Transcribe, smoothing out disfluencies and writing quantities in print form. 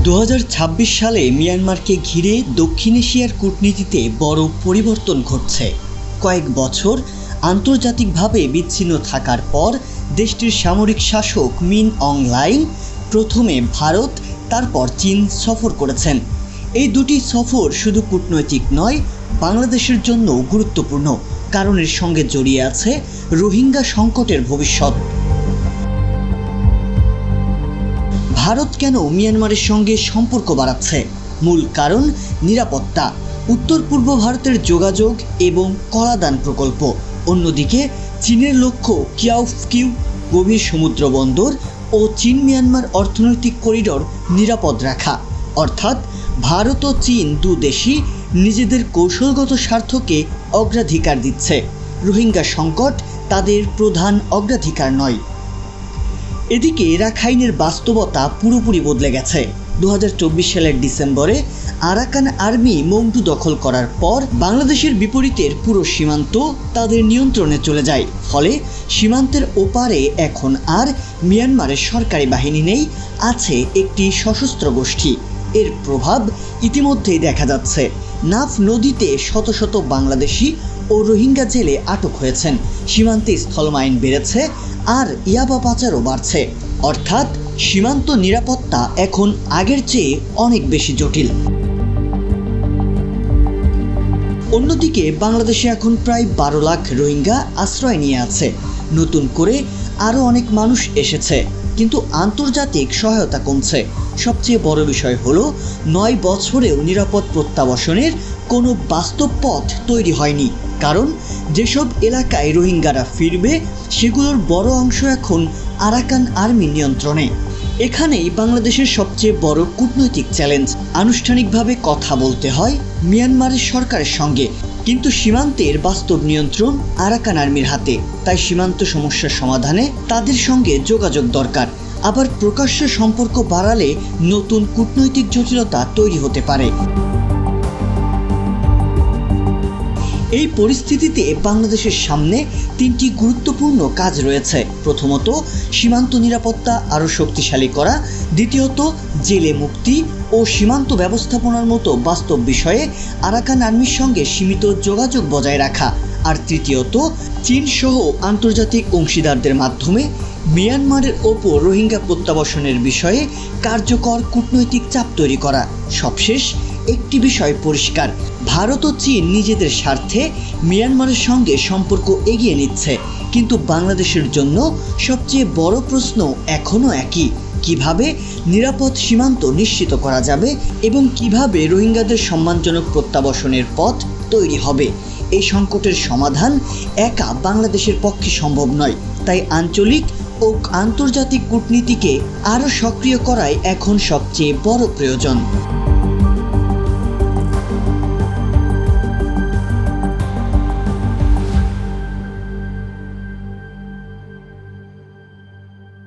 2026 সালে মিয়ানমারকে ঘিরে দক্ষিণ এশিয়ার কূটনীতিতে বড় পরিবর্তন ঘটছে। কয়েক বছর আন্তর্জাতিকভাবে বিচ্ছিন্ন থাকার পর দেশটির সামরিক শাসক মিন অং হ্লাইং প্রথমে ভারত তারপর চীন সফর করেছেন। এই দুটি সফর শুধু কূটনৈতিক নয়, বাংলাদেশের জন্য গুরুত্বপূর্ণ, কারণ এর সঙ্গে জড়িয়ে আছে রোহিঙ্গা সংকটের ভবিষ্যৎ। ভারত কেন মিয়ানমারের সঙ্গে সম্পর্ক বাড়াচ্ছে? মূল কারণ নিরাপত্তা, উত্তর পূর্ব ভারতের যোগাযোগ এবং কলাদান প্রকল্প। অন্যদিকে চীনের লক্ষ্য কিয়াওকিউ গভীর সমুদ্র বন্দর ও চীন মিয়ানমার অর্থনৈতিক করিডোর নিরাপদ রাখা। অর্থাৎ ভারত ও চীন দু দেশই নিজেদের কৌশলগত স্বার্থকে অগ্রাধিকার দিচ্ছে। রোহিঙ্গা সংকট তাদের প্রধান অগ্রাধিকার নয়। এদিকে রাখাইনের বাস্তবতা পুরোপুরি বদলে গেছে। 2024 সালের ডিসেম্বরে আরাকান আর্মি মংডু দখল করার পর বাংলাদেশের বিপরীতের পুরো সীমান্ত তাদের নিয়ন্ত্রণে চলে যায়। ফলে সীমান্তের ওপারে এখন আর মিয়ানমারের সরকারি বাহিনী নেই, আছে একটি সশস্ত্র গোষ্ঠী। এর প্রভাব ইতিমধ্যেই দেখা যাচ্ছে। নাফ নদীতে শত শত বাংলাদেশি ও রোহিঙ্গা জেলে আটক হয়েছেন। সীমান্তে স্থলমাইন বেড়েছে আর ইয়াবা পাচারও বাড়ছে। অর্থাৎ সীমান্ত নিরাপত্তা এখন আগের চেয়ে অনেক বেশি জটিল। অন্যদিকে বাংলাদেশে এখন প্রায় 12 লাখ রোহিঙ্গা আশ্রয় নিয়ে আছে। নতুন করে আরও অনেক মানুষ এসেছে, কিন্তু আন্তর্জাতিক সহায়তা কমছে। সবচেয়ে বড় বিষয় হলো 9 বছরেও নিরাপদ প্রত্যাবাসনের কোনো বাস্তব পথ তৈরি হয়নি। কারণ যেসব এলাকায় রোহিঙ্গারা ফিরবে সেগুলোর বড় অংশ এখন আরাকান আর্মি নিয়ন্ত্রণে। এখানেই বাংলাদেশের সবচেয়ে বড় কূটনৈতিক চ্যালেঞ্জ। আনুষ্ঠানিকভাবে কথা বলতে হয় মিয়ানমারের সরকারের সঙ্গে, কিন্তু সীমান্তের বাস্তব নিয়ন্ত্রণ আরাকান আর্মির হাতে। তাই সীমান্ত সমস্যার সমাধানে তাদের সঙ্গে যোগাযোগ দরকার। আবার প্রকাশ্য সম্পর্ক বাড়ালে নতুন কূটনৈতিক জটিলতা তৈরি হতে পারে। এই পরিস্থিতিতে বাংলাদেশের সামনে 3টি গুরুত্বপূর্ণ কাজ রয়েছে। প্রথমত, সীমান্ত নিরাপত্তা আরও শক্তিশালী করা। দ্বিতীয়ত, জেলে মুক্তি ও সীমান্ত ব্যবস্থাপনার মতো বাস্তব বিষয়ে আরাকান আর্মির সঙ্গে সীমিত যোগাযোগ বজায় রাখা। আর তৃতীয়ত, চীন সহ আন্তর্জাতিক অংশীদারদের মাধ্যমে মিয়ানমারের ওপর রোহিঙ্গা প্রত্যাবাসনের বিষয়ে কার্যকর কূটনৈতিক চাপ তৈরি করা। সবশেষ একটি বিষয় পরিষ্কার, ভারত ও চীন নিজেদের স্বার্থে মিয়ানমারের সঙ্গে সম্পর্ক এগিয়ে নিচ্ছে, কিন্তু বাংলাদেশের জন্য সবচেয়ে বড় প্রশ্ন এখনও একই: কিভাবে নিরাপদ সীমান্ত নিশ্চিত করা যাবে এবং কিভাবে রোহিঙ্গাদের সম্মানজনক প্রত্যাবাসনের পথ তৈরি হবে। এই সংকটের সমাধান একা বাংলাদেশের পক্ষে সম্ভব নয়। তাই আঞ্চলিক ও আন্তর্জাতিক কূটনীতিকে আরও সক্রিয় করাই এখন সবচেয়ে বড় প্রয়োজন।